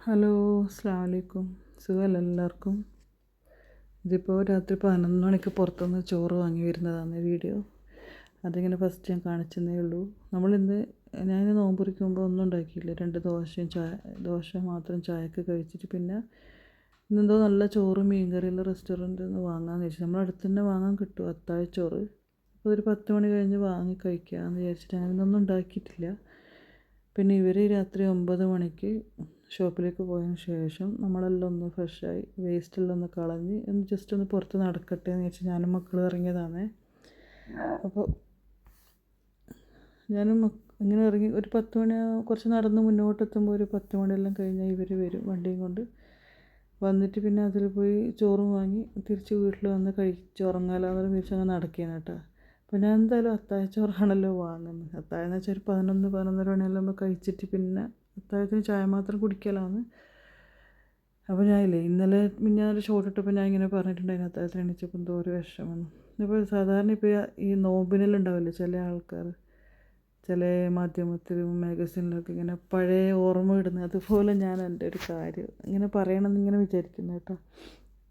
Hello, അസ്സലാമു അലൈക്കും. സുഖമല്ല എല്ലാവർക്കും? ഇതിപ്പോൾ രാത്രി 11 മണിക്ക് പുറത്തുനിന്ന് ചോറ് വാങ്ങി വരുന്നതാണ് വീഡിയോ. അതിങ്ങനെ ഫസ്റ്റ് ഞാൻ കാണിച്ചതേ ഉള്ളൂ. ഞാൻ നോമ്പുറിക്കുമ്പോൾ ഒന്നും ഉണ്ടാക്കിയില്ല. 2 ദോശ മാത്രം ചായക്ക് കഴിച്ചിട്ട് പിന്നെ ഇന്നെന്തോ നല്ല ചോറ് മീൻ കറിയുള്ള റെസ്റ്റോറൻറ്റിൽ നിന്ന് വാങ്ങാമെന്ന് വിചാരിച്ചു. നമ്മുടെ അടുത്ത് തന്നെ വാങ്ങാൻ കിട്ടും അത്താഴച്ചോറ്. അപ്പോൾ ഒരു 10 മണി കഴിഞ്ഞ് വാങ്ങി കഴിക്കാമെന്ന് വിചാരിച്ചിട്ട് ഞാനൊന്നും ഉണ്ടാക്കിയിട്ടില്ല. പിന്നെ ഇവർ രാത്രി 9 മണിക്ക് ഷോപ്പിലേക്ക് പോയതിന് ശേഷം നമ്മളെല്ലാം ഒന്ന് ഫ്രഷായി വേസ്റ്റെല്ലാം ഒന്ന് കളഞ്ഞ് ജസ്റ്റ് ഒന്ന് പുറത്ത് നടക്കട്ടെ എന്ന് വെച്ചാൽ ഞാനും മക്കളും ഇറങ്ങിയതാണ്. അപ്പോൾ ഇങ്ങനെ ഇറങ്ങി ഒരു 10 മണി കുറച്ച് നടന്ന് മുന്നോട്ടെത്തുമ്പോൾ ഒരു 10 മണിയെല്ലാം കഴിഞ്ഞാൽ ഇവർ വരും വണ്ടിയും കൊണ്ട്. വന്നിട്ട് പിന്നെ അതിൽ പോയി ചോറും വാങ്ങി തിരിച്ച് വീട്ടിൽ വന്ന് കഴിച്ച് ഉറങ്ങാമെന്ന് വിചാരിച്ച് അങ്ങനെ നടക്കുകയാണ് കേട്ടോ. അപ്പോൾ ഞാൻ എന്തായാലും അത്താഴച്ചോറാണല്ലോ വാങ്ങുന്നത്. അത്താഴം എന്ന് വെച്ചാൽ ഒരു 11-11:30 മണിയെല്ലാം കഴിച്ചിട്ട് പിന്നെ അത്താഴത്തിന് ചായ മാത്രം കുടിക്കലാണ്. അപ്പോൾ ഇന്നലെ ഞാനൊരു ഷോർട്ട് ഇട്ടപ്പോൾ ഞാൻ ഇങ്ങനെ പറഞ്ഞിട്ടുണ്ടായിരുന്നു അത്താഴത്തിന് എണീച്ചപ്പോൾ എന്തോ ഒരു വിഷമം. ഇപ്പോൾ സാധാരണ ഇപ്പോൾ ഈ നോമ്പിനെല്ലാം ഉണ്ടാവില്ലേ ചില ആൾക്കാർ ചില മാധ്യമത്തിലും മാഗസീനിലൊക്കെ ഇങ്ങനെ പഴയ ഓർമ്മ ഇടുന്നത്, അതുപോലെ ഞാൻ എൻ്റെ ഒരു കാര്യം ഇങ്ങനെ പറയണമെന്ന് ഇങ്ങനെ വിചാരിക്കുന്നു കേട്ടോ.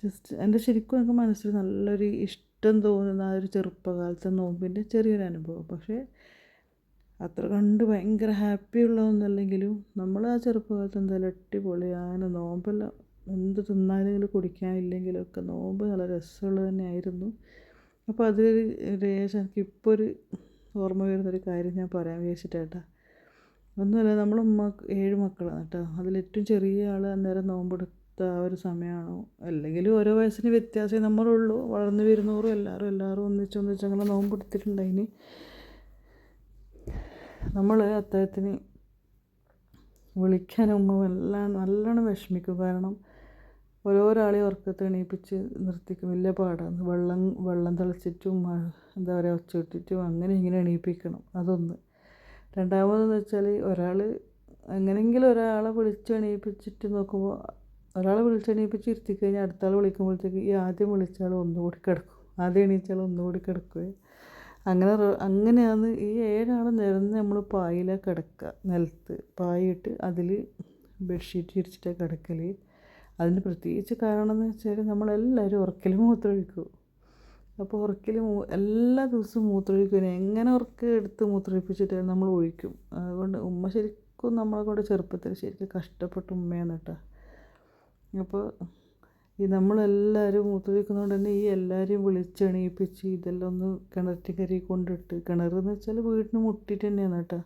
ജസ്റ്റ് എൻ്റെ ശരിക്കും എനിക്ക് മനസ്സിൽ നല്ലൊരു ഇഷ്ടം തോന്നുന്ന ആ ഒരു ചെറുപ്പകാലത്തെ നോമ്പിൻ്റെ ചെറിയൊരു അനുഭവം. പക്ഷേ അത്ര കണ്ട് ഭയങ്കര ഹാപ്പി ഉള്ളതൊന്നുമല്ലെങ്കിലും നമ്മൾ ആ ചെറുപ്പകാലത്ത് എന്തായാലും അടിപൊളിയാണ്. നോമ്പെല്ലാം എന്ത് തിന്നാലെങ്കിലും കുടിക്കാനില്ലെങ്കിലും ഒക്കെ നോമ്പ് നല്ല രസമുള്ളത് തന്നെയായിരുന്നു. അപ്പോൾ അതിലൊരു ലേശം എനിക്കിപ്പോൾ ഒരു ഓർമ്മ വരുന്നൊരു കാര്യം ഞാൻ പറയാൻ വിചാരിച്ചിട്ടാ. ഒന്നുമല്ല, നമ്മൾ 7 മക്കളാണ് കേട്ടോ. അതിലേറ്റവും ചെറിയ ആൾ അന്നേരം നോമ്പെടുത്ത ആ ഒരു സമയമാണോ അല്ലെങ്കിൽ ഓരോ വയസ്സിന് വ്യത്യാസമേ നമ്മളുള്ളൂ. വളർന്നു വരുന്നോറും എല്ലാവരും ഒന്നിച്ചങ്ങനെ നോമ്പെടുത്തിട്ടുണ്ടായിന്. നമ്മൾ അത്താഴത്തിന് വിളിക്കാൻ ഉമ്മ നല്ലോണം വിഷമിക്കും. കാരണം ഓരോരാളെ ഉറക്കത്ത് എണീപ്പിച്ച് നിർത്തിക്കും. വലിയ പാടാണ്. വെള്ളം തിളച്ചിട്ടും എന്താ പറയുക ഒച്ച ഇട്ടിട്ടും അങ്ങനെ ഇങ്ങനെ എണീപ്പിക്കണം. അതൊന്ന്. രണ്ടാമതെന്ന് വെച്ചാൽ എങ്ങനെയെങ്കിലും ഒരാളെ വിളിച്ചെണീപ്പിച്ചിട്ട് നോക്കുമ്പോൾ ഒരാളെ വിളിച്ചെണീപ്പിച്ച് ഇരുത്തിക്കഴിഞ്ഞാൽ അടുത്ത ആൾ വിളിക്കുമ്പോഴത്തേക്ക് ഈ ആദ്യം വിളിച്ചാൽ ഒന്നുകൂടി കിടക്കും, ആദ്യം എണീച്ചാൽ ഒന്നുകൂടി കിടക്കുകയും അങ്ങനെയാണ് ഈ 7 ആൾ നിരന്ന് നമ്മൾ പായിലാണ് കിടക്കുക. നിലത്ത് പായിട്ട് അതിൽ ബെഡ്ഷീറ്റ് വിരിച്ചിട്ടാണ് കിടക്കൽ. അതിന് പ്രത്യേകിച്ച് കാരണം എന്ന് വെച്ചാൽ നമ്മളെല്ലാവരും ഉറക്കൽ മൂത്രമൊഴിക്കും. അപ്പോൾ എല്ലാ ദിവസവും മൂത്രമൊഴിക്കും. എങ്ങനെ എടുത്ത് മൂത്രമൊഴിപ്പിച്ചിട്ട് നമ്മൾ ഒഴിക്കും. അതുകൊണ്ട് ഉമ്മ ശരിക്കും നമ്മളെ കൊണ്ട് ചെറുപ്പത്തിൽ ശരിക്കും കഷ്ടപ്പെട്ട ഉമ്മയാണ് കേട്ടോ. അപ്പോൾ നമ്മളെല്ലാവരും മൂത്രമൊഴിക്കുന്നതുകൊണ്ട് തന്നെ ഈ എല്ലാവരെയും വിളിച്ചെണീപ്പിച്ച് ഇതെല്ലാം ഒന്ന് കിണറ്റിക്കരി കൊണ്ടിട്ട്, കിണറെന്ന് വെച്ചാൽ വീടിന് മുട്ടിയിട്ട് തന്നെയാണ് കേട്ടോ.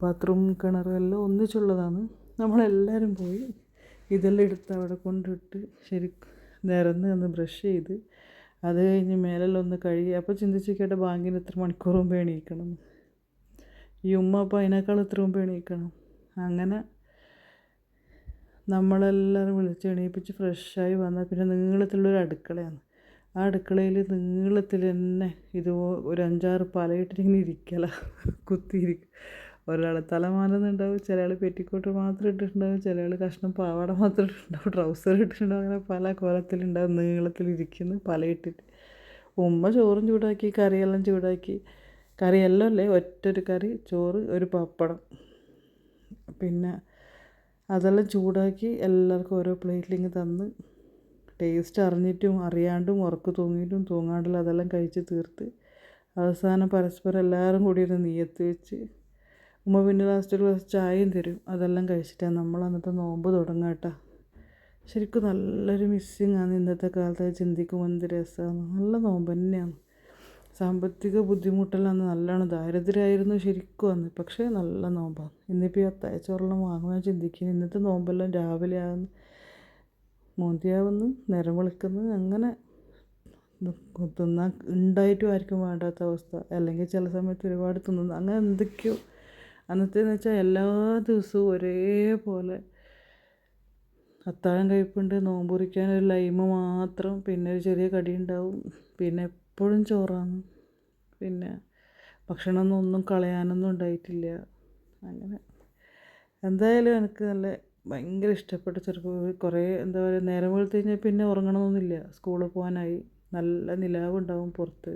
ബാത്റൂം കിണറും എല്ലാം ഒന്നിച്ചുള്ളതാണ്. നമ്മളെല്ലാവരും പോയി ഇതെല്ലാം എടുത്ത് അവിടെ കൊണ്ടിട്ട് ശരിക്കും നിരന്ന് ഒന്ന് ബ്രഷ് ചെയ്ത് അത് കഴിഞ്ഞ് മേലെല്ലാം ഒന്ന് കഴുകി. അപ്പോൾ ചിന്തിച്ചിരിക്കട്ടെ ബാങ്കിന് എത്ര മണിക്കൂർ മുമ്പ് എണീക്കണം. ഈ ഉമ്മ അപ്പോൾ അതിനേക്കാൾ എത്ര മുമ്പ് എണീക്കണം. അങ്ങനെ നമ്മളെല്ലാവരും വിളിച്ചെണീപ്പിച്ച് ഫ്രഷായി വന്നാൽ പിന്നെ നീളത്തിലുള്ളൊരു അടുക്കളയാണ്. ആ അടുക്കളയിൽ നീളത്തിൽ തന്നെ ഒരു 5-6 പലയിട്ടിട്ട് ഇങ്ങനെ ഇരിക്കല കുത്തിയിരിക്കും. ഒരാൾ തലമാനുന്നുണ്ടാവും, ചില ആൾ പെറ്റിക്കോട്ട് മാത്രം ഇട്ടിട്ടുണ്ടാവും, ചില ആൾ കഷ്ണം പാവാട മാത്രം ഇട്ടിട്ടുണ്ടാവും, ട്രൗസർ ഇട്ടിട്ടുണ്ടാവും. അങ്ങനെ പല കോലത്തിലുണ്ടാവും നീളത്തിലിരിക്കുന്നു പലയിട്ടിട്ട്. ഉമ്മ ചോറും ചൂടാക്കി കറിയെല്ലാം ചൂടാക്കി. കറിയെല്ലാം അല്ലേ, ഒറ്റൊരു കറി, ചോറ്, ഒരു പപ്പടം. പിന്നെ അതെല്ലാം ചൂടാക്കി എല്ലാവർക്കും ഓരോ പ്ലേറ്റിലിങ്ങ് തന്ന് ടേസ്റ്റ് അറിഞ്ഞിട്ടും അറിയാണ്ടും ഉറക്ക് തൂങ്ങിയിട്ടും തൂങ്ങാണ്ടില്ല അതെല്ലാം കഴിച്ച് തീർത്ത് അവസാനം പരസ്പരം എല്ലാവരും കൂടി ഒരു നിയ്യത്ത് വെച്ച് ഉമ്മ പിന്നെ ലാസ്റ്റ് ഒരു ഗ്ലാസ് ചായയും തരും. അതെല്ലാം കഴിച്ചിട്ടാണ് നമ്മൾ അന്നത്തെ നോമ്പ് തുടങ്ങുക കേട്ടോ. ശരിക്കും നല്ലൊരു മിസ്സിങ് ആണ്. ഇന്നത്തെ കാലത്ത് ചിന്തിക്കുമ്പോൾ എന്ത് രസമാണ്. നല്ല നോമ്പ് തന്നെയാണ്. സാമ്പത്തിക ബുദ്ധിമുട്ടെല്ലാം അന്ന് നല്ലോണം ദാരിദ്ര്യമായിരുന്നു ശരിക്കും അന്ന്. പക്ഷേ നല്ല നോമ്പാണ്. ഇന്നിപ്പോൾ ഈ അത്താഴച്ചോറെല്ലാം വാങ്ങുവാൻ ചിന്തിക്കുന്നു. ഇന്നത്തെ നോമ്പെല്ലാം രാവിലെ ആകുന്നു, മോന്തിയാവുന്നു, നേരം വെളുക്കുന്നു, അങ്ങനെ തിന്നാൻ ഉണ്ടായിട്ടും ആർക്കും വേണ്ടാത്ത അവസ്ഥ. അല്ലെങ്കിൽ ചില സമയത്ത് ഒരുപാട് തിന്നുന്നു, അങ്ങനെ എന്തൊക്കെയോ. അന്നത്തേന്ന് വെച്ചാൽ എല്ലാ ദിവസവും ഒരേപോലെ അത്താഴം കഴിപ്പുണ്ട്, നോമ്പ് കുറിക്കാൻ ഒരു ലൈമ് മാത്രം, പിന്നെ ഒരു ചെറിയ കടി ഉണ്ടാവും, പിന്നെ എപ്പോഴും ചോറാണ്. പിന്നെ ഭക്ഷണമൊന്നും കളയാനൊന്നും ഉണ്ടായിട്ടില്ല. അങ്ങനെ എന്തായാലും എനിക്ക് ഭയങ്കര ഇഷ്ടപ്പെട്ട കുറേ എന്താ പറയുക, നേരം വെളുത്ത് കഴിഞ്ഞാൽ പിന്നെ ഉറങ്ങണമെന്നൊന്നുമില്ല. സ്കൂളിൽ പോകാനായി, നല്ല നിലാവുണ്ടാവും പുറത്ത്.